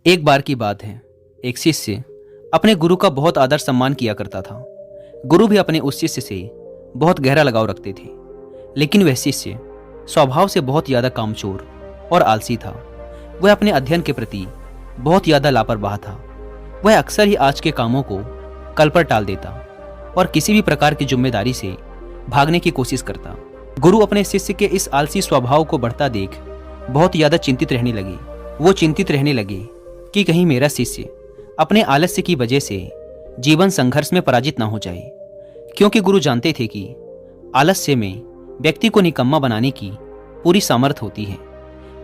एक बार की बात है, एक शिष्य अपने गुरु का बहुत आदर सम्मान किया करता था। गुरु भी अपने उस शिष्य से बहुत गहरा लगाव रखते थे, लेकिन वह शिष्य स्वभाव से बहुत ज़्यादा कामचोर और आलसी था। वह अपने अध्ययन के प्रति बहुत ज़्यादा लापरवाह था। वह अक्सर ही आज के कामों को कल पर टाल देता और किसी भी प्रकार की जिम्मेदारी से भागने की कोशिश करता। गुरु अपने शिष्य के इस आलसी स्वभाव को बढ़ता देख बहुत ज़्यादा चिंतित रहने लगे। वो चिंतित रहने लगे कि कहीं मेरा शिष्य अपने आलस्य की वजह से जीवन संघर्ष में पराजित ना हो जाए, क्योंकि गुरु जानते थे कि आलस्य में व्यक्ति को निकम्मा बनाने की पूरी सामर्थ्य होती है।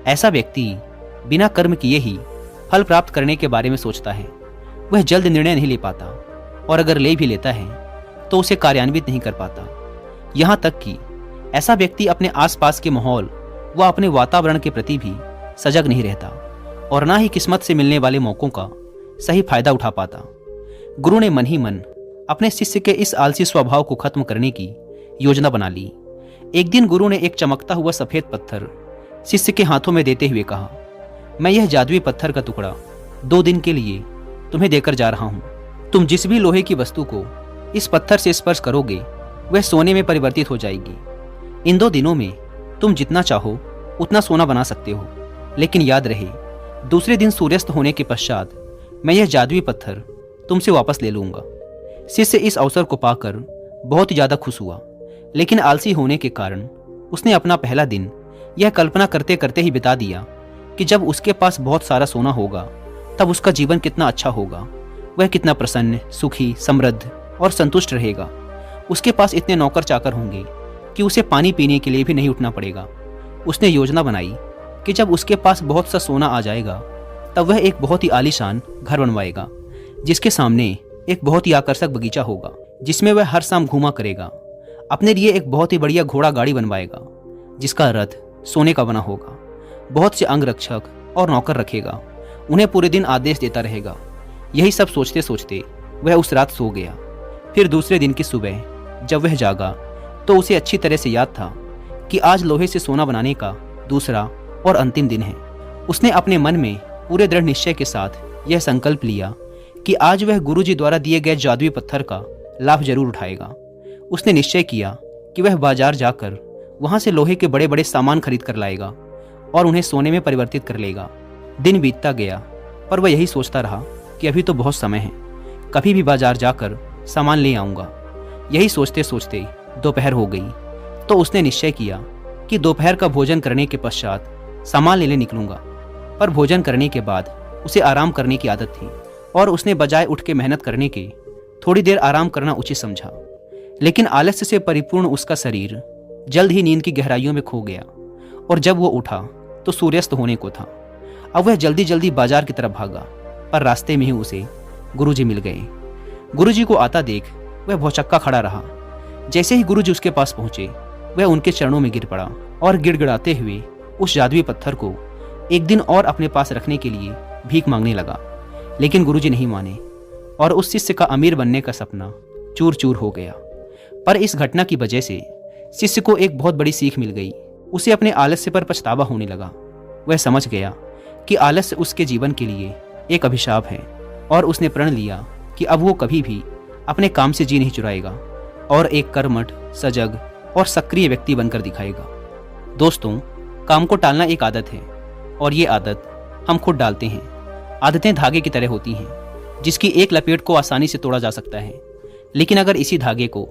ऐसा व्यक्ति बिना कर्म किए ही फल प्राप्त करने के बारे में सोचता है। वह जल्द निर्णय नहीं ले पाता और अगर ले भी लेता है तो उसे कार्यान्वित नहीं कर पाता। यहाँ तक कि ऐसा व्यक्ति अपने आसपास के माहौल व अपने वातावरण के प्रति भी सजग नहीं रहता और ना ही किस्मत से मिलने वाले मौकों का सही फायदा उठा पाता। गुरु ने मन ही मन अपने शिष्य के इस आलसी स्वभाव को खत्म करने की योजना बना ली। एक दिन गुरु ने एक चमकता हुआ सफेद पत्थर शिष्य के हाथों में देते हुए कहा, मैं यह जादुई पत्थर का टुकड़ा 2 दिन के लिए तुम्हें देकर जा रहा हूं। तुम जिस भी लोहे की वस्तु को इस पत्थर से स्पर्श करोगे वह सोने में परिवर्तित हो जाएगी। इन 2 दिनों में तुम जितना चाहो उतना सोना बना सकते हो, लेकिन याद रहे दूसरे दिन सूर्यास्त होने के पश्चात मैं यह जादुई पत्थर तुमसे वापस ले लूंगा। शिष्य इस अवसर को पाकर बहुत ज्यादा खुश हुआ, लेकिन आलसी होने के कारण उसने अपना पहला दिन यह कल्पना करते करते ही बिता दिया कि जब उसके पास बहुत सारा सोना होगा तब उसका जीवन कितना अच्छा होगा। वह कितना प्रसन्न, सुखी, समृद्ध और संतुष्ट रहेगा। उसके पास इतने नौकर चाकर होंगे कि उसे पानी पीने के लिए भी नहीं उठना पड़ेगा। उसने योजना बनाई कि जब उसके पास बहुत सा सोना आ जाएगा तब वह एक बहुत ही आलीशान घर बनवाएगा, जिसके सामने एक बहुत ही आकर्षक बगीचा होगा जिसमें वह हर शाम घूमा करेगा। अपने लिए एक बहुत ही बढ़िया घोड़ा गाड़ी बनवाएगा जिसका रथ सोने का बना होगा। बहुत से अंगरक्षक और नौकर रखेगा, उन्हें पूरे दिन आदेश देता रहेगा। यही सब सोचते सोचते वह उस रात सो गया। फिर दूसरे दिन की सुबह जब वह जागा तो उसे अच्छी तरह से याद था कि आज लोहे से सोना बनाने का दूसरा और अंतिम दिन है। उसने अपने मन में पूरे दृढ़ निश्चय के साथ यह संकल्प लिया कि आज वह गुरुजी द्वारा दिए गए जादुई पत्थर का लाभ जरूर उठाएगा। उसने निश्चय किया कि वह बाजार जाकर वहां से लोहे के बड़े बड़े सामान खरीद कर लाएगा और उन्हें सोने में परिवर्तित कर लेगा। दिन बीतता गया पर वह यही सोचता रहा कि अभी तो बहुत समय है, कभी भी बाजार जाकर सामान ले आऊंगा। यही सोचते सोचते दोपहर हो गई तो उसने निश्चय किया कि दोपहर का भोजन करने के पश्चात सामान लेने निकलूंगा। पर भोजन करने के बाद उसे आराम करने की आदत थी और उसने बजाय उठ के मेहनत करने के थोड़ी देर आराम करना उचित समझा। लेकिन आलस्य से परिपूर्ण उसका शरीर जल्द ही नींद की गहराइयों में खो गया और जब वो उठा तो सूर्यास्त होने को था। अब वह जल्दी जल्दी बाजार की तरफ भागा, पर रास्ते में ही उसे गुरुजी मिल गए। गुरुजी को आता देख वह भौचक्का खड़ा रहा। जैसे ही गुरुजी उसके पास पहुंचे वह उनके चरणों में गिर पड़ा और गिड़गिड़ाते हुए उस जादुई पत्थर को एक दिन और अपने पास रखने के लिए भीख मांगने लगा। लेकिन गुरुजी नहीं माने और उस शिष्य का अमीर बनने का सपना चूर चूर हो गया। पर इस घटना की वजह से शिष्य को एक बहुत बड़ी सीख मिल गई। उसे अपने आलस्य पर पछतावा होने लगा। वह समझ गया कि आलस्य उसके जीवन के लिए एक अभिशाप है और उसने प्रण लिया कि अब वो कभी भी अपने काम से जी नहीं चुराएगा और एक कर्मठ, सजग और सक्रिय व्यक्ति बनकर दिखाएगा। दोस्तों, काम को टालना एक आदत है और ये आदत हम खुद डालते हैं। आदतें धागे की तरह होती हैं जिसकी एक लपेट को आसानी से तोड़ा जा सकता है, लेकिन अगर इसी धागे को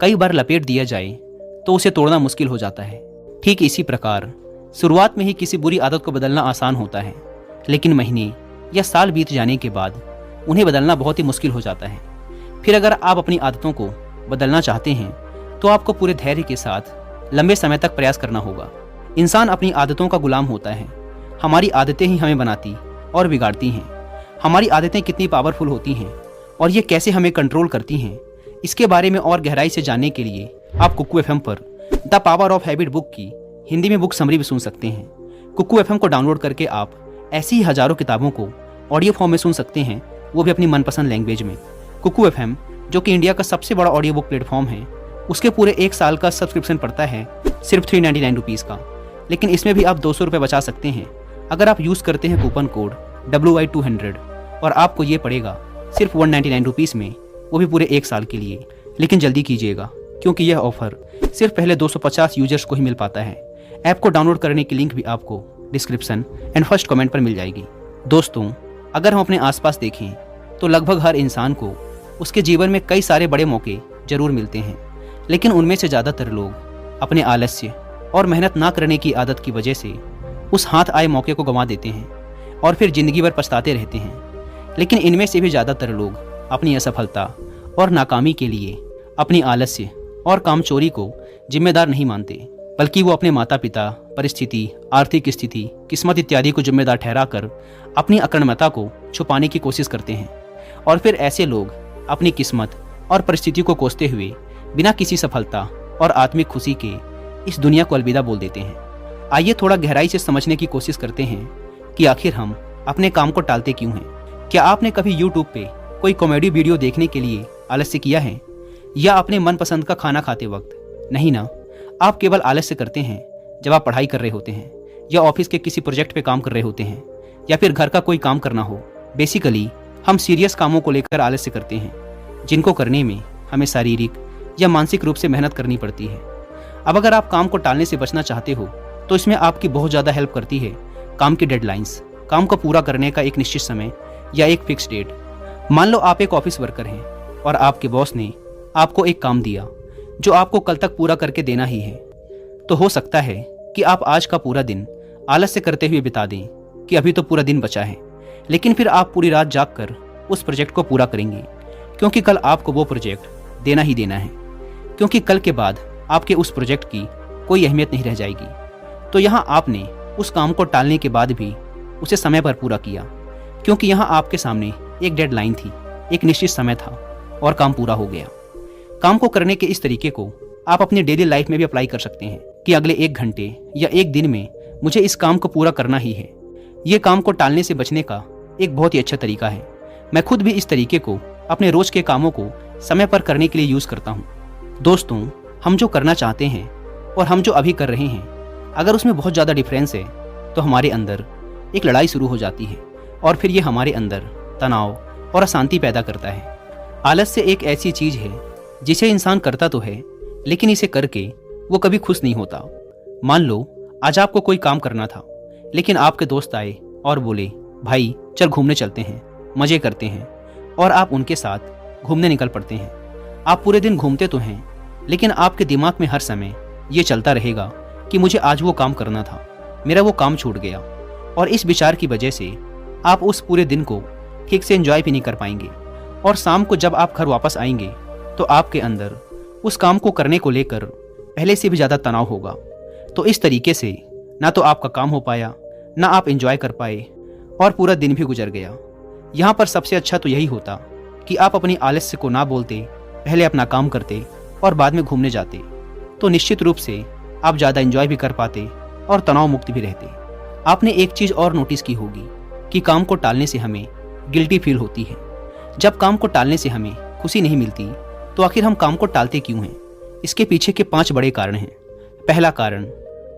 कई बार लपेट दिया जाए तो उसे तोड़ना मुश्किल हो जाता है। ठीक इसी प्रकार शुरुआत में ही किसी बुरी आदत को बदलना आसान होता है, लेकिन महीने या साल बीत जाने के बाद उन्हें बदलना बहुत ही मुश्किल हो जाता है। फिर अगर आप अपनी आदतों को बदलना चाहते हैं तो आपको पूरे धैर्य के साथ लंबे समय तक प्रयास करना होगा। इंसान अपनी आदतों का गुलाम होता है। हमारी आदतें ही हमें बनाती और बिगाड़ती हैं। हमारी आदतें कितनी पावरफुल होती हैं और ये कैसे हमें कंट्रोल करती हैं, इसके बारे में और गहराई से जानने के लिए आप कुकू एफएम पर the power of habit book की हिंदी में बुक समरी भी सुन सकते हैं। कुकू एफएम को डाउनलोड करके आप ऐसी ही हजारों किताबों को ऑडियो फॉर्म में सुन सकते हैं, वो भी अपनी मनपसंद लैंग्वेज में। कुकू एफएम, जो कि इंडिया का सबसे बड़ा ऑडियो बुक प्लेटफॉर्म है, उसके पूरे 1 साल का सब्सक्रिप्शन पड़ता है सिर्फ 399 रुपीज़ का। लेकिन इसमें भी आप 200 रुपये बचा सकते हैं अगर आप यूज़ करते हैं कूपन कोड WI200 और आपको ये पड़ेगा सिर्फ 199 रुपीज़ में, वो भी पूरे 1 साल के लिए। लेकिन जल्दी कीजिएगा क्योंकि यह ऑफर सिर्फ पहले 250 यूजर्स को ही मिल पाता है। ऐप को डाउनलोड करने की लिंक भी आपको डिस्क्रिप्शन एंड फर्स्ट कमेंट पर मिल जाएगी। दोस्तों, अगर हम अपने आसपास देखें तो लगभग हर इंसान को उसके जीवन में कई सारे बड़े मौके जरूर मिलते हैं, लेकिन उनमें से ज़्यादातर लोग अपने आलस्य और मेहनत ना करने की आदत की वजह से उस हाथ आए मौके को गंवा देते हैं और फिर ज़िंदगी भर पछताते रहते हैं। लेकिन इनमें से भी ज़्यादातर लोग अपनी असफलता और नाकामी के लिए अपनी आलस्य और कामचोरी को जिम्मेदार नहीं मानते, बल्कि वो अपने माता पिता, परिस्थिति, आर्थिक स्थिति, किस्मत इत्यादि को जिम्मेदार ठहराकर अपनी अकर्मता को छुपाने की कोशिश करते हैं। और फिर ऐसे लोग अपनी किस्मत और परिस्थिति को कोसते हुए बिना किसी सफलता और आत्मिक खुशी के इस दुनिया को अलविदा बोल देते हैं। आइए थोड़ा गहराई से समझने की कोशिश करते हैं कि आखिर हम अपने काम को टालते क्यों हैं। क्या आपने कभी YouTube पे कोई कॉमेडी वीडियो देखने के लिए आलस्य किया है, या अपने मनपसंद का खाना खाते वक्त? नहीं ना, आप केवल आलस्य करते हैं जब आप पढ़ाई कर रहे होते हैं, या ऑफिस के किसी प्रोजेक्ट पे काम कर रहे होते हैं, या फिर घर का कोई काम करना हो। बेसिकली हम सीरियस कामों को लेकर आलस्य करते हैं, जिनको करने में हमें शारीरिक या मानसिक रूप से मेहनत करनी पड़ती है। अब अगर आप काम को टालने से बचना चाहते हो तो इसमें आपकी बहुत ज़्यादा हेल्प करती है काम की डेडलाइंस, काम को पूरा करने का एक निश्चित समय या एक फिक्स डेट। मान लो आप एक ऑफिस वर्कर हैं और आपके बॉस ने आपको एक काम दिया जो आपको कल तक पूरा करके देना ही है। तो हो सकता है कि आप आज का पूरा दिन आलस्य करते हुए बिता दें कि अभी तो पूरा दिन बचा है, लेकिन फिर आप पूरी रात जागकर उस प्रोजेक्ट को पूरा करेंगे, क्योंकि कल आपको वो प्रोजेक्ट देना ही देना है, क्योंकि कल के बाद आपके उस प्रोजेक्ट की कोई अहमियत नहीं रह जाएगी। तो यहाँ आपने उस काम को टालने के बाद भी उसे समय पर पूरा किया, क्योंकि यहाँ आपके सामने एक डेडलाइन थी, एक निश्चित समय था और काम पूरा हो गया। काम को करने के इस तरीके को आप अपनी डेली लाइफ में भी अप्लाई कर सकते हैं कि अगले 1 घंटे या 1 दिन में मुझे इस काम को पूरा करना ही है। ये काम को टालने से बचने का एक बहुत ही अच्छा तरीका है। मैं खुद भी इस तरीके को अपने रोज के कामों को समय पर करने के लिए यूज करता हूँ। दोस्तों, हम जो करना चाहते हैं और हम जो अभी कर रहे हैं, अगर उसमें बहुत ज़्यादा डिफरेंस है तो हमारे अंदर एक लड़ाई शुरू हो जाती है और फिर ये हमारे अंदर तनाव और अशांति पैदा करता है। आलस्य एक ऐसी चीज़ है जिसे इंसान करता तो है, लेकिन इसे करके वो कभी खुश नहीं होता। मान लो आज आपको कोई काम करना था, लेकिन आपके दोस्त आए और बोले, भाई चल घूमने चलते हैं, मज़े करते हैं, और आप उनके साथ घूमने निकल पड़ते हैं। आप पूरे दिन घूमते तो हैं, लेकिन आपके दिमाग में हर समय ये चलता रहेगा कि मुझे आज वो काम करना था, मेरा वो काम छूट गया। और इस विचार की वजह से आप उस पूरे दिन को ठीक से एंजॉय भी नहीं कर पाएंगे, और शाम को जब आप घर वापस आएंगे तो आपके अंदर उस काम को करने को लेकर पहले से भी ज़्यादा तनाव होगा। तो इस तरीके से ना तो आपका काम हो पाया, ना आप एंजॉय कर पाए, और पूरा दिन भी गुजर गया। यहाँ पर सबसे अच्छा तो यही होता कि आप अपनी आलस्य को ना बोलते, पहले अपना काम करते और बाद में घूमने जाते, तो निश्चित रूप से आप ज़्यादा एंजॉय भी कर पाते और तनाव मुक्त भी रहते। आपने एक चीज़ और नोटिस की होगी कि काम को टालने से हमें गिल्टी फील होती है। जब काम को टालने से हमें खुशी नहीं मिलती तो आखिर हम काम को टालते क्यों हैं? इसके पीछे के 5 बड़े कारण हैं। पहला कारण,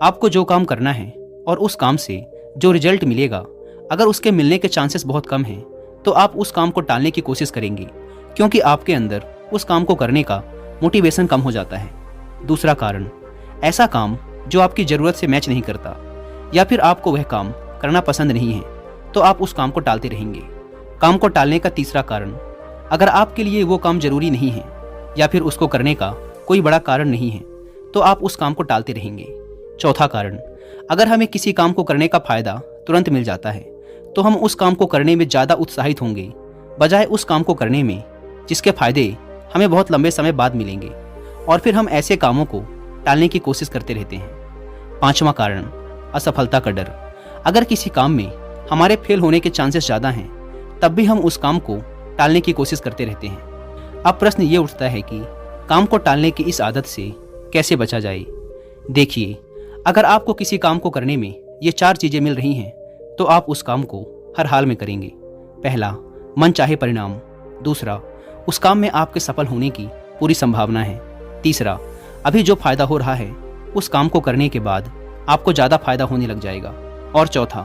आपको जो काम करना है और उस काम से जो रिजल्ट मिलेगा, अगर उसके मिलने के चांसेस बहुत कम हैं तो आप उस काम को टालने की कोशिश करेंगे, क्योंकि आपके अंदर उस काम को करने का मोटिवेशन कम हो जाता है। दूसरा कारण, ऐसा काम जो आपकी ज़रूरत से मैच नहीं करता, या फिर आपको वह काम करना पसंद नहीं है, तो आप उस काम को टालते रहेंगे। काम को टालने का तीसरा कारण, अगर आपके लिए वो काम जरूरी नहीं है या फिर उसको करने का कोई बड़ा कारण नहीं है, तो आप उस काम को टालते रहेंगे। चौथा कारण, अगर हमें किसी काम को करने का फ़ायदा तुरंत मिल जाता है तो हम उस काम को करने में ज़्यादा उत्साहित होंगे, बजाय उस काम को करने में जिसके फ़ायदे हमें बहुत लंबे समय बाद मिलेंगे, और फिर हम ऐसे कामों को टालने की कोशिश करते रहते हैं। पांचवा कारण, असफलता का डर। अगर किसी काम में हमारे फेल होने के चांसेस ज़्यादा हैं, तब भी हम उस काम को टालने की कोशिश करते रहते हैं। अब प्रश्न ये उठता है कि काम को टालने की इस आदत से कैसे बचा जाए। देखिए, अगर आपको किसी काम को करने में ये 4 चीज़ें मिल रही हैं तो आप उस काम को हर हाल में करेंगे। पहला, मन चाहे परिणाम। दूसरा, उस काम में आपके सफल होने की पूरी संभावना है। तीसरा, अभी जो फायदा हो रहा है उस काम को करने के बाद आपको ज़्यादा फायदा होने लग जाएगा। और चौथा,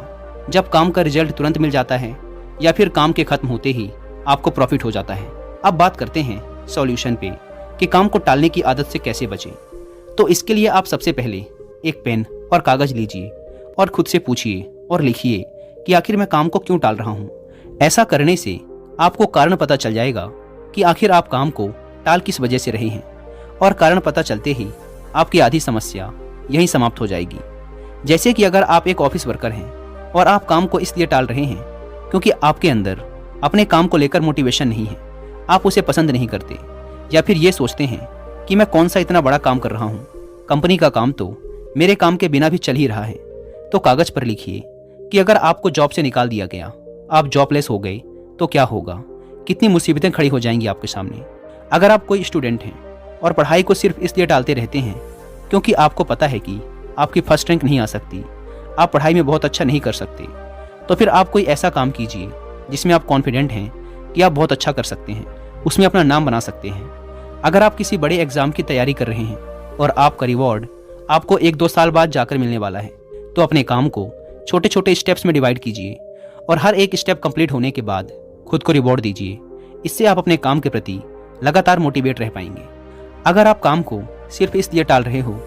जब काम का रिजल्ट तुरंत मिल जाता है या फिर काम के खत्म होते ही आपको प्रॉफिट हो जाता है। अब बात करते हैं सॉल्यूशन पे कि काम को टालने की आदत से कैसे बचें। तो इसके लिए आप सबसे पहले एक पेन और कागज लीजिए और खुद से पूछिए और लिखिए कि आखिर मैं काम को क्यों टाल रहा हूँ। ऐसा करने से आपको कारण पता चल जाएगा कि आखिर आप काम को टाल किस वजह से रहे हैं, और कारण पता चलते ही आपकी आधी समस्या यहीं समाप्त हो जाएगी। जैसे कि अगर आप एक ऑफिस वर्कर हैं और आप काम को इसलिए टाल रहे हैं क्योंकि आपके अंदर अपने काम को लेकर मोटिवेशन नहीं है, आप उसे पसंद नहीं करते, या फिर ये सोचते हैं कि मैं कौन सा इतना बड़ा काम कर रहा हूँ, कंपनी का काम तो मेरे काम के बिना भी चल ही रहा है। तो कागज पर लिखिए कि अगर आपको जॉब से निकाल दिया गया, आप जॉबलेस हो गए, तो क्या होगा, कितनी मुसीबतें खड़ी हो जाएंगी आपके सामने। अगर आप कोई स्टूडेंट हैं और पढ़ाई को सिर्फ इसलिए टालते रहते हैं क्योंकि आपको पता है कि आपकी फर्स्ट रैंक नहीं आ सकती, आप पढ़ाई में बहुत अच्छा नहीं कर सकते, तो फिर आप कोई ऐसा काम कीजिए जिसमें आप कॉन्फिडेंट हैं कि आप बहुत अच्छा कर सकते हैं, उसमें अपना नाम बना सकते हैं। अगर आप किसी बड़े एग्जाम की तैयारी कर रहे हैं और आपका रिवॉर्ड आपको 1-2 साल बाद जाकर मिलने वाला है, तो अपने काम को छोटे छोटे स्टेप्स में डिवाइड कीजिए और हर एक स्टेप कंप्लीट होने के बाद खुद को रिवॉर्ड दीजिए। इससे आप अपने काम के प्रति लगातार मोटिवेट रह पाएंगे। अगर आप काम को सिर्फ इसलिए टाल रहे हो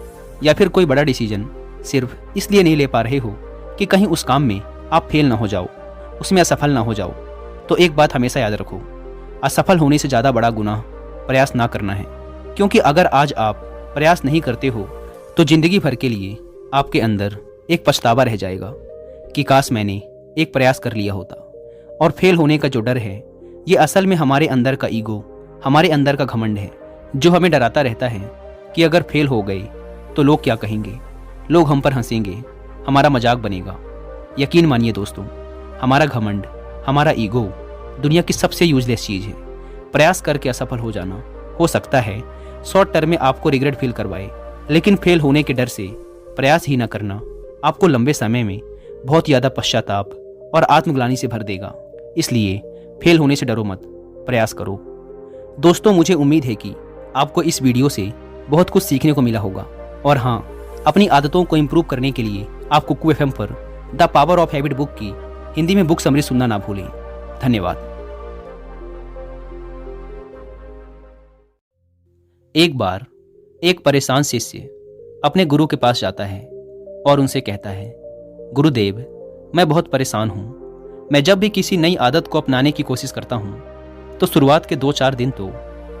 या फिर कोई बड़ा डिसीजन सिर्फ इसलिए नहीं ले पा रहे हो कि कहीं उस काम में आप फेल ना हो जाओ, उसमें असफल ना हो जाओ, तो एक बात हमेशा याद रखो, असफल होने से ज़्यादा बड़ा गुनाह प्रयास ना करना है। क्योंकि अगर आज आप प्रयास नहीं करते हो तो जिंदगी भर के लिए आपके अंदर एक पछतावा रह जाएगा कि काश मैंने एक प्रयास कर लिया होता। और फेल होने का जो डर है, ये असल में हमारे अंदर का ईगो, हमारे अंदर का घमंड है, जो हमें डराता रहता है कि अगर फेल हो गए तो लोग क्या कहेंगे, लोग हम पर हंसेंगे, हमारा मजाक बनेगा। यकीन मानिए दोस्तों, हमारा घमंड, हमारा ईगो दुनिया की सबसे यूजलेस चीज़ है। प्रयास करके असफल हो जाना हो सकता है शॉर्ट टर्म में आपको रिग्रेट फील करवाए, लेकिन फेल होने के डर से प्रयास ही न करना आपको लंबे समय में बहुत ज़्यादा पश्चाताप और आत्मग्लानि से भर देगा। इसलिए फेल होने से डरो मत, प्रयास करो। दोस्तों, मुझे उम्मीद है कि आपको इस वीडियो से बहुत कुछ सीखने को मिला होगा। और हाँ, अपनी आदतों को इम्प्रूव करने के लिए आप कुकू FM पर the power of habit book की हिंदी में बुक समरी सुनना ना भूलें। धन्यवाद। एक बार एक परेशान शिष्य अपने गुरु के पास जाता है और उनसे कहता है, गुरुदेव, मैं बहुत परेशान हूँ। मैं जब भी किसी नई आदत को अपनाने की कोशिश करता हूँ तो शुरुआत के 2-4 दिन तो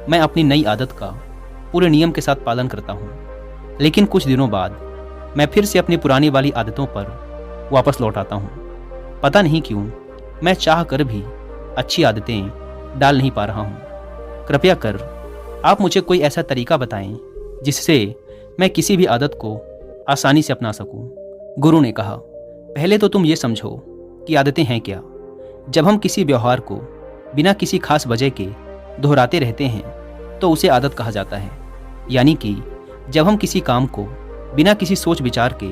मैं अपनी नई आदत का पूरे नियम के साथ पालन करता हूँ, लेकिन कुछ दिनों बाद मैं फिर से अपनी पुरानी वाली आदतों पर वापस लौट आता हूँ। पता नहीं क्यों मैं चाह कर भी अच्छी आदतें डाल नहीं पा रहा हूँ। कृपया कर आप मुझे कोई ऐसा तरीका बताएं जिससे मैं किसी भी आदत को आसानी से अपना सकूं। गुरु ने कहा, पहले तो तुम ये समझो कि आदतें हैं क्या। जब हम किसी व्यवहार को बिना किसी खास वजह के दोहराते रहते हैं तो उसे आदत कहा जाता है। यानी कि जब हम किसी काम को बिना किसी सोच विचार के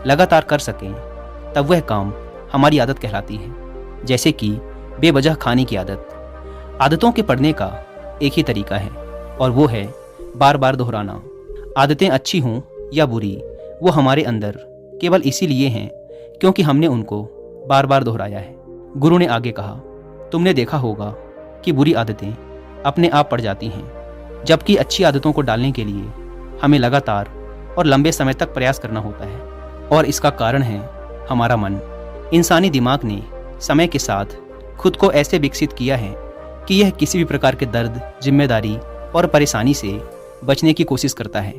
लगातार कर सकें तब वह काम हमारी आदत कहलाती है। जैसे कि बेवजह खाने की आदत। आदतों के पढ़ने का एक ही तरीका है और वो है बार बार दोहराना। आदतें अच्छी हों या बुरी, वो हमारे अंदर केवल इसीलिए हैं क्योंकि हमने उनको बार बार दोहराया है। गुरु ने आगे कहा, तुमने देखा होगा कि बुरी आदतें अपने आप पड़ जाती हैं, जबकि अच्छी आदतों को डालने के लिए हमें लगातार और लंबे समय तक प्रयास करना होता है। और इसका कारण है हमारा मन। इंसानी दिमाग ने समय के साथ खुद को ऐसे विकसित किया है कि यह किसी भी प्रकार के दर्द, जिम्मेदारी और परेशानी से बचने की कोशिश करता है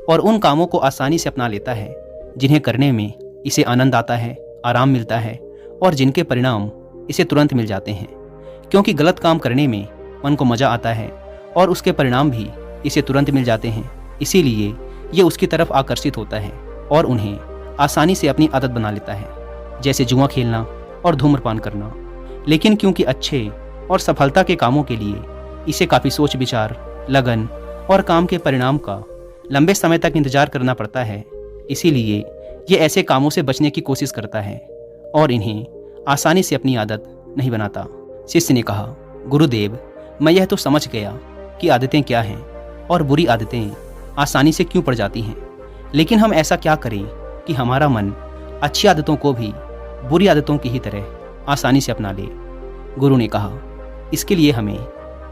और उन कामों को आसानी से अपना लेता है जिन्हें करने में इसे आनंद आता है, आराम मिलता है और जिनके परिणाम इसे तुरंत मिल जाते हैं। क्योंकि गलत काम करने में मन को मज़ा आता है और उसके परिणाम भी इसे तुरंत मिल जाते हैं, इसीलिए ये उसकी तरफ आकर्षित होता है और उन्हें आसानी से अपनी आदत बना लेता है, जैसे जुआ खेलना और धूम्रपान करना। लेकिन क्योंकि अच्छे और सफलता के कामों के लिए इसे काफ़ी सोच विचार, लगन और काम के परिणाम का लंबे समय तक इंतजार करना पड़ता है, इसीलिए ये ऐसे कामों से बचने की कोशिश करता है और इन्हें आसानी से अपनी आदत नहीं बनाता। शिष्य ने कहा, गुरुदेव, मैं यह तो समझ गया कि आदतें क्या हैं और बुरी आदतें आसानी से क्यों पड़ जाती हैं, लेकिन हम ऐसा क्या करें कि हमारा मन अच्छी आदतों को भी बुरी आदतों की ही तरह आसानी से अपना ले। गुरु ने कहा, इसके लिए हमें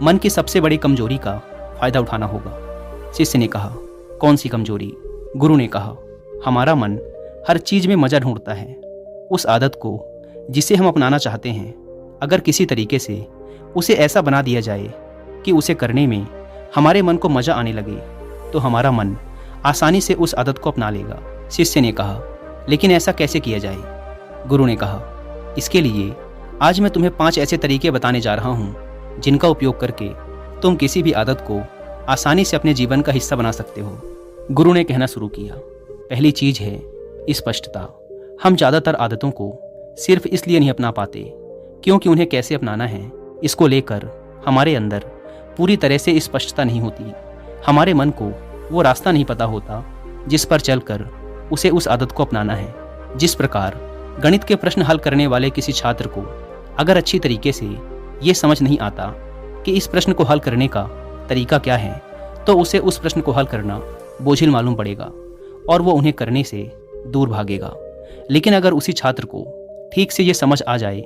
मन की सबसे बड़ी कमजोरी का फायदा उठाना होगा। शिष्य ने कहा, कौन सी कमजोरी? गुरु ने कहा, हमारा मन हर चीज में मजा ढूंढता है। उस आदत को जिसे हम अपनाना चाहते हैं, अगर किसी तरीके से उसे ऐसा बना दिया जाए कि उसे करने में हमारे मन को मजा आने लगे, तो हमारा मन आसानी से उस आदत को अपना लेगा। शिष्य ने कहा, लेकिन ऐसा कैसे किया जाए? गुरु ने कहा, इसके लिए आज मैं तुम्हें 5 ऐसे तरीके बताने जा रहा हूँ जिनका उपयोग करके तुम किसी भी आदत को आसानी से अपने जीवन का हिस्सा बना सकते हो। गुरु ने कहना शुरू किया, पहली चीज है स्पष्टता। हम ज़्यादातर आदतों को सिर्फ इसलिए नहीं अपना पाते क्योंकि उन्हें कैसे अपनाना है इसको लेकर हमारे अंदर पूरी तरह से स्पष्टता नहीं होती। हमारे मन को वो रास्ता नहीं पता होता जिस पर चलकर उसे उस आदत को अपनाना है। जिस प्रकार गणित के प्रश्न हल करने वाले किसी छात्र को अगर अच्छी तरीके से ये समझ नहीं आता कि इस प्रश्न को हल करने का तरीका क्या है, तो उसे उस प्रश्न को हल करना बोझिल मालूम पड़ेगा और वो उन्हें करने से दूर भागेगा। लेकिन अगर उसी छात्र को ठीक से ये समझ आ जाए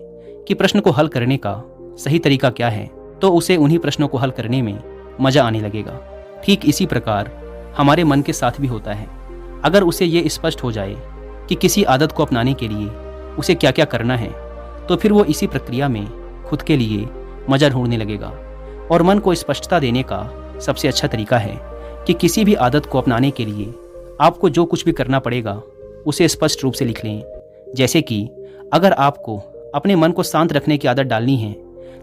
कि प्रश्न को हल करने का सही तरीका क्या है, तो उसे उन्हीं प्रश्नों को हल करने में मजा आने लगेगा। ठीक इसी प्रकार हमारे मन के साथ भी होता है। अगर उसे ये स्पष्ट हो जाए कि किसी आदत को अपनाने के लिए उसे क्या क्या करना है, तो फिर वो इसी प्रक्रिया में खुद के लिए मजा ढूंढने लगेगा। और मन को स्पष्टता देने का सबसे अच्छा तरीका है कि किसी भी आदत को अपनाने के लिए आपको जो कुछ भी करना पड़ेगा उसे स्पष्ट रूप से लिख लें। जैसे कि अगर आपको अपने मन को शांत रखने की आदत डालनी है,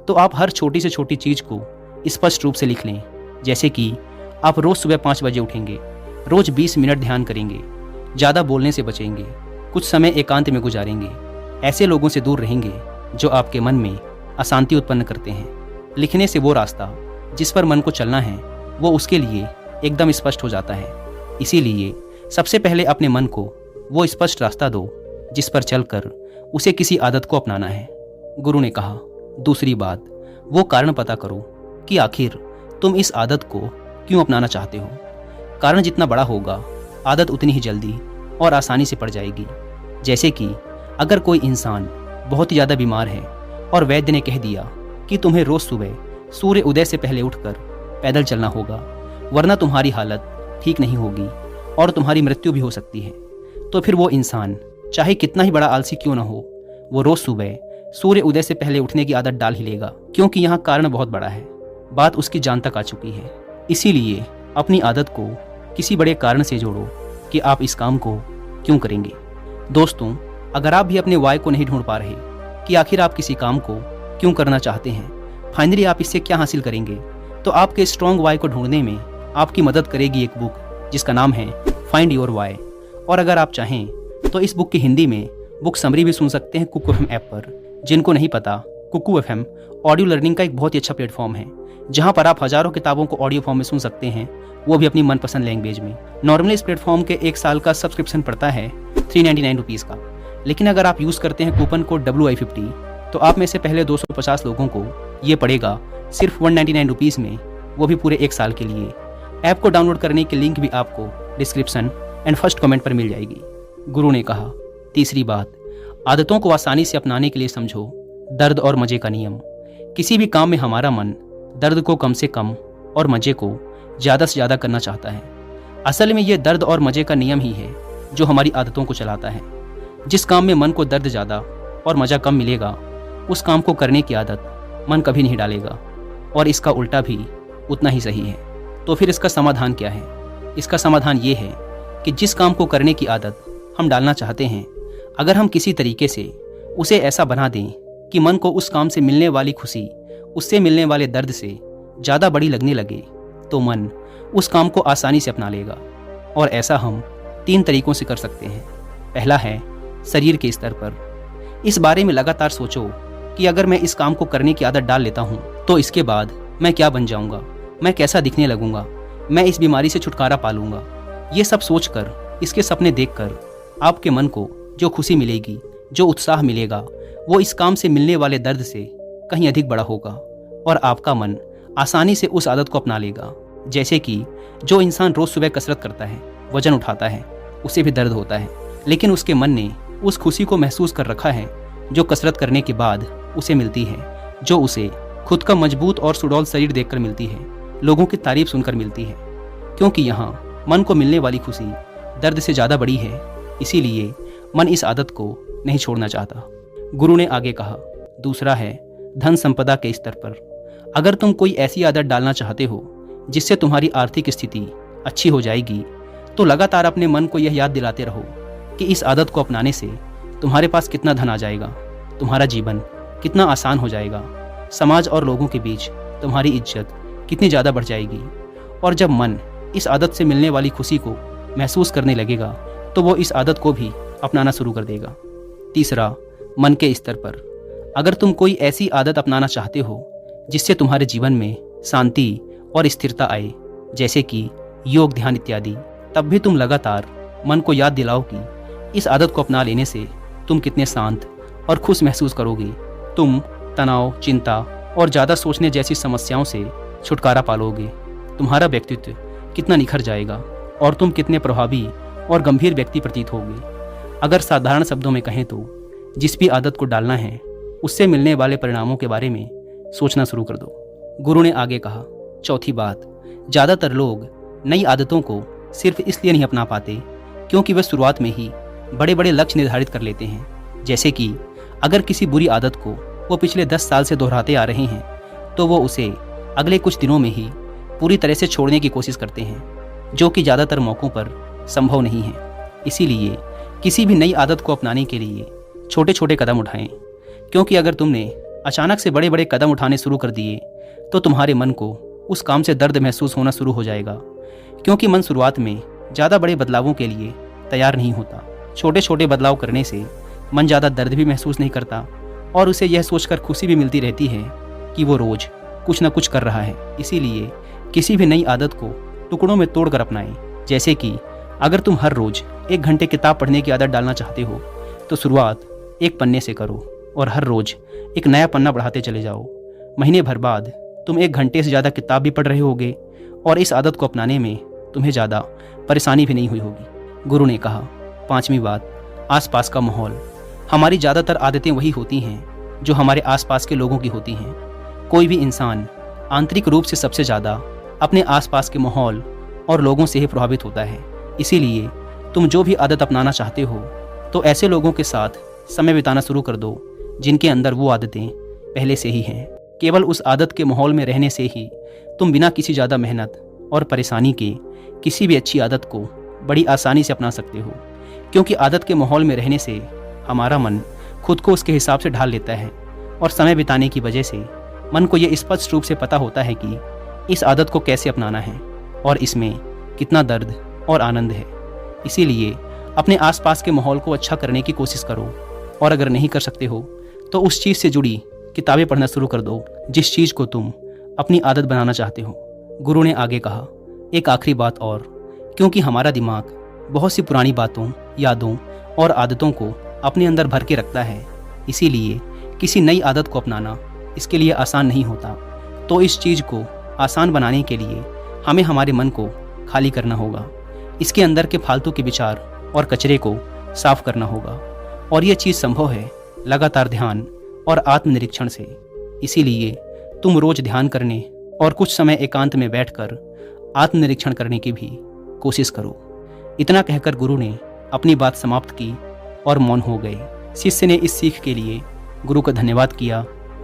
तो आप हर छोटी से छोटी चीज़ को स्पष्ट रूप से लिख लें। जैसे कि आप रोज़ सुबह 5 बजे उठेंगे, रोज़ 20 मिनट ध्यान करेंगे, ज़्यादा बोलने से बचेंगे, कुछ समय एकांत में गुजारेंगे, ऐसे लोगों से दूर रहेंगे जो आपके मन में अशांति उत्पन्न करते हैं। लिखने से वो रास्ता जिस पर मन को चलना है वो उसके लिए एकदम स्पष्ट हो जाता है। इसीलिए सबसे पहले अपने मन को वो स्पष्ट रास्ता दो जिस पर चलकर उसे किसी आदत को अपनाना है। गुरु ने कहा, दूसरी बात, वो कारण पता करो कि आखिर तुम इस आदत को क्यों अपनाना चाहते हो। कारण जितना बड़ा होगा, आदत उतनी ही जल्दी और आसानी से पड़ जाएगी। जैसे कि अगर कोई इंसान बहुत ही ज़्यादा बीमार है और वैद्य ने कह दिया कि तुम्हें रोज़ सुबह सूर्य उदय से पहले उठकर पैदल चलना होगा, वरना तुम्हारी हालत ठीक नहीं होगी और तुम्हारी मृत्यु भी हो सकती है, तो फिर वो इंसान चाहे कितना ही बड़ा आलसी क्यों ना हो, वो रोज़ सुबह सूर्य उदय से पहले उठने की आदत डाल ही लेगा, क्योंकि यहाँ कारण बहुत बड़ा है। बात उसकी जान तक आ चुकी है। इसीलिए अपनी आदत को किसी बड़े कारण से जोड़ो कि आप इस काम को क्यों करेंगे। दोस्तों, अगर आप भी अपने वाय को नहीं ढूंढ पा रहे कि आखिर आप किसी काम को क्यों करना चाहते हैं, फाइनली आप इससे क्या हासिल करेंगे, तो आपके स्ट्रॉन्ग वाय को ढूंढने में आपकी मदद करेगी एक बुक जिसका नाम है फाइंड योर वाय। और अगर आप चाहें तो इस बुक की हिंदी में बुक समरी भी सुन सकते हैं कुकू एफएम ऐप पर। जिनको नहीं पता, कुकू एफएम ऑडियो लर्निंग का एक बहुत ही अच्छा प्लेटफॉर्म है जहां पर आप हजारों किताबों को ऑडियो फॉर्म में सुन सकते हैं, वो भी अपनी मनपसंद लैंग्वेज में। नॉर्मली इस प्लेटफॉर्म के 1 साल का सब्सक्रिप्शन पड़ता है 399 रुपीज़ का, लेकिन अगर आप यूज़ करते हैं कूपन कोड WI50 तो आप में से पहले 250 लोगों को ये पड़ेगा सिर्फ 199 रुपीज़ में, वो भी पूरे 1 साल के लिए। ऐप को डाउनलोड करने की लिंक भी आपको डिस्क्रिप्शन एंड फर्स्ट कमेंट पर मिल जाएगी। गुरु ने कहा, तीसरी बात, आदतों को आसानी से अपनाने के लिए समझो दर्द और मज़े का नियम। किसी भी काम में हमारा मन दर्द को कम से कम और मज़े को ज़्यादा से ज़्यादा करना चाहता है। असल में ये दर्द और मज़े का नियम ही है जो हमारी आदतों को चलाता है। जिस काम में मन को दर्द ज़्यादा और मज़ा कम मिलेगा, उस काम को करने की आदत मन कभी नहीं डालेगा, और इसका उल्टा भी उतना ही सही है। तो फिर इसका समाधान क्या है? इसका समाधान ये है कि जिस काम को करने की आदत हम डालना चाहते हैं, अगर हम किसी तरीके से उसे ऐसा बना दें कि मन को उस काम से मिलने वाली खुशी उससे मिलने वाले दर्द से ज़्यादा बड़ी लगने लगे, तो मन उस काम को आसानी से अपना लेगा। और ऐसा हम 3 तरीकों से कर सकते हैं। पहला है शरीर के स्तर पर। इस बारे में लगातार सोचो कि अगर मैं इस काम को करने की आदत डाल लेता हूँ तो इसके बाद मैं क्या बन जाऊँगा, मैं कैसा दिखने लगूंगा, मैं इस बीमारी से छुटकारा पा लूँगा। ये सब सोचकर, इसके सपने देखकर आपके मन को जो खुशी मिलेगी, जो उत्साह मिलेगा, वो इस काम से मिलने वाले दर्द से कहीं अधिक बड़ा होगा और आपका मन आसानी से उस आदत को अपना लेगा। जैसे कि जो इंसान रोज़ सुबह कसरत करता है, वजन उठाता है, उसे भी दर्द होता है, लेकिन उसके मन ने उस खुशी को महसूस कर रखा है जो कसरत करने के बाद उसे मिलती है, जो उसे खुद का मजबूत और सुडौल शरीर देखकर मिलती है, लोगों की तारीफ सुनकर मिलती है। क्योंकि यहाँ मन को मिलने वाली खुशी दर्द से ज़्यादा बड़ी है, इसीलिए मन इस आदत को नहीं छोड़ना चाहता। गुरु ने आगे कहा, दूसरा है धन संपदा के स्तर पर। अगर तुम कोई ऐसी आदत डालना चाहते हो जिससे तुम्हारी आर्थिक स्थिति अच्छी हो जाएगी, तो लगातार अपने मन को यह याद दिलाते रहो कि इस आदत को अपनाने से तुम्हारे पास कितना धन आ जाएगा, तुम्हारा जीवन कितना आसान हो जाएगा, समाज और लोगों के बीच तुम्हारी इज्जत कितनी ज़्यादा बढ़ जाएगी। और जब मन इस आदत से मिलने वाली खुशी को महसूस करने लगेगा तो वो इस आदत को भी अपनाना शुरू कर देगा। तीसरा, मन के स्तर पर। अगर तुम कोई ऐसी आदत अपनाना चाहते हो जिससे तुम्हारे जीवन में शांति और स्थिरता आए, जैसे कि योग, ध्यान इत्यादि, तब भी तुम लगातार मन को याद दिलाओ कि इस आदत को अपना लेने से तुम कितने शांत और खुश महसूस करोगे। तुम तनाव, चिंता और ज़्यादा सोचने जैसी समस्याओं से छुटकारा पालोगे। तुम्हारा व्यक्तित्व कितना निखर जाएगा और तुम कितने प्रभावी और गंभीर व्यक्ति प्रतीत होगे। अगर साधारण शब्दों में कहें तो जिस भी आदत को डालना है उससे मिलने वाले परिणामों के बारे में सोचना शुरू कर दो। गुरु ने आगे कहा, चौथी बात, ज़्यादातर लोग नई आदतों को सिर्फ इसलिए नहीं अपना पाते क्योंकि वे शुरुआत में ही बड़े बड़े लक्ष्य निर्धारित कर लेते हैं। जैसे कि अगर किसी बुरी आदत को वो पिछले 10 साल से दोहराते आ रहे हैं तो वो उसे अगले कुछ दिनों में ही पूरी तरह से छोड़ने की कोशिश करते हैं, जो कि ज़्यादातर मौक़ों पर संभव नहीं है। इसीलिए किसी भी नई आदत को अपनाने के लिए छोटे छोटे कदम उठाएं, क्योंकि अगर तुमने अचानक से बड़े बड़े कदम उठाने शुरू कर दिए तो तुम्हारे मन को उस काम से दर्द महसूस होना शुरू हो जाएगा, क्योंकि मन शुरुआत में ज़्यादा बड़े बदलावों के लिए तैयार नहीं होता। छोटे छोटे बदलाव करने से मन ज़्यादा दर्द भी महसूस नहीं करता और उसे यह सोचकर खुशी भी मिलती रहती है कि वो रोज़ कुछ न कुछ कर रहा है। इसीलिए किसी भी नई आदत को टुकड़ों में तोड़कर अपनाएं। जैसे कि अगर तुम हर रोज़ 1 घंटे किताब पढ़ने की आदत डालना चाहते हो तो शुरुआत 1 पन्ने से करो और हर रोज़ एक नया पन्ना बढ़ाते चले जाओ। महीने भर बाद तुम 1 घंटे से ज़्यादा किताब भी पढ़ रहे होगे और इस आदत को अपनाने में तुम्हें ज़्यादा परेशानी भी नहीं हुई होगी। गुरु ने कहा, पांचवी बात, आसपास का माहौल। हमारी ज़्यादातर आदतें वही होती हैं जो हमारे आसपास के लोगों की होती हैं। कोई भी इंसान आंतरिक रूप से सबसे ज़्यादा अपने आसपास के माहौल और लोगों से ही प्रभावित होता है। इसीलिए तुम जो भी आदत अपनाना चाहते हो तो ऐसे लोगों के साथ समय बिताना शुरू कर दो जिनके अंदर वो आदतें पहले से ही हैं। केवल उस आदत के माहौल में रहने से ही तुम बिना किसी ज़्यादा मेहनत और परेशानी के किसी भी अच्छी आदत को बड़ी आसानी से अपना सकते हो, क्योंकि आदत के माहौल में रहने से हमारा मन खुद को उसके हिसाब से ढाल लेता है और समय बिताने की वजह से मन को यह स्पष्ट रूप से पता होता है कि इस आदत को कैसे अपनाना है और इसमें कितना दर्द और आनंद है। इसीलिए अपने आसपास के माहौल को अच्छा करने की कोशिश करो और अगर नहीं कर सकते हो तो उस चीज़ से जुड़ी किताबें पढ़ना शुरू कर दो जिस चीज़ को तुम अपनी आदत बनाना चाहते हो। गुरु ने आगे कहा, एक आखिरी बात और, क्योंकि हमारा दिमाग बहुत सी पुरानी बातों, यादों और आदतों को अपने अंदर भर के रखता है, इसीलिए किसी नई आदत को अपनाना इसके लिए आसान नहीं होता। तो इस चीज़ को आसान बनाने के लिए हमें हमारे मन को खाली करना होगा, इसके अंदर के फालतू के विचार और कचरे को साफ करना होगा। और यह चीज़ संभव है लगातार ध्यान और आत्मनिरीक्षण से। इसीलिए तुम रोज़ ध्यान करने और कुछ समय एकांत में बैठकर आत्मनिरीक्षण करने की भी कोशिश करो। इतना कहकर गुरु ने अपनी बात समाप्त की और मौन हो गए। शिष्य ने इस सीख के लिए गुरु का धन्यवाद किया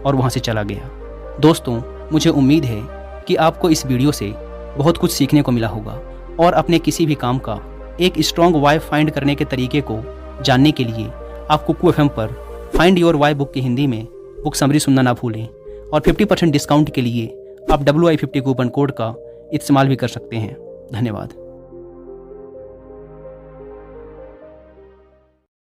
और वहाँ से चला गया। दोस्तों, मुझे उम्मीद है कि आपको इस वीडियो से बहुत कुछ सीखने को मिला होगा और अपने किसी भी काम का एक स्ट्रॉन्ग वाई फाइंड करने के तरीके को जानने के लिए आप कुकू FM पर फाइंड योर वाई बुक की हिंदी में बुक समरी सुनना ना भूलें। और 50% डिस्काउंट के लिए आप WI50 कूपन कोड का इस्तेमाल भी कर सकते हैं। धन्यवाद।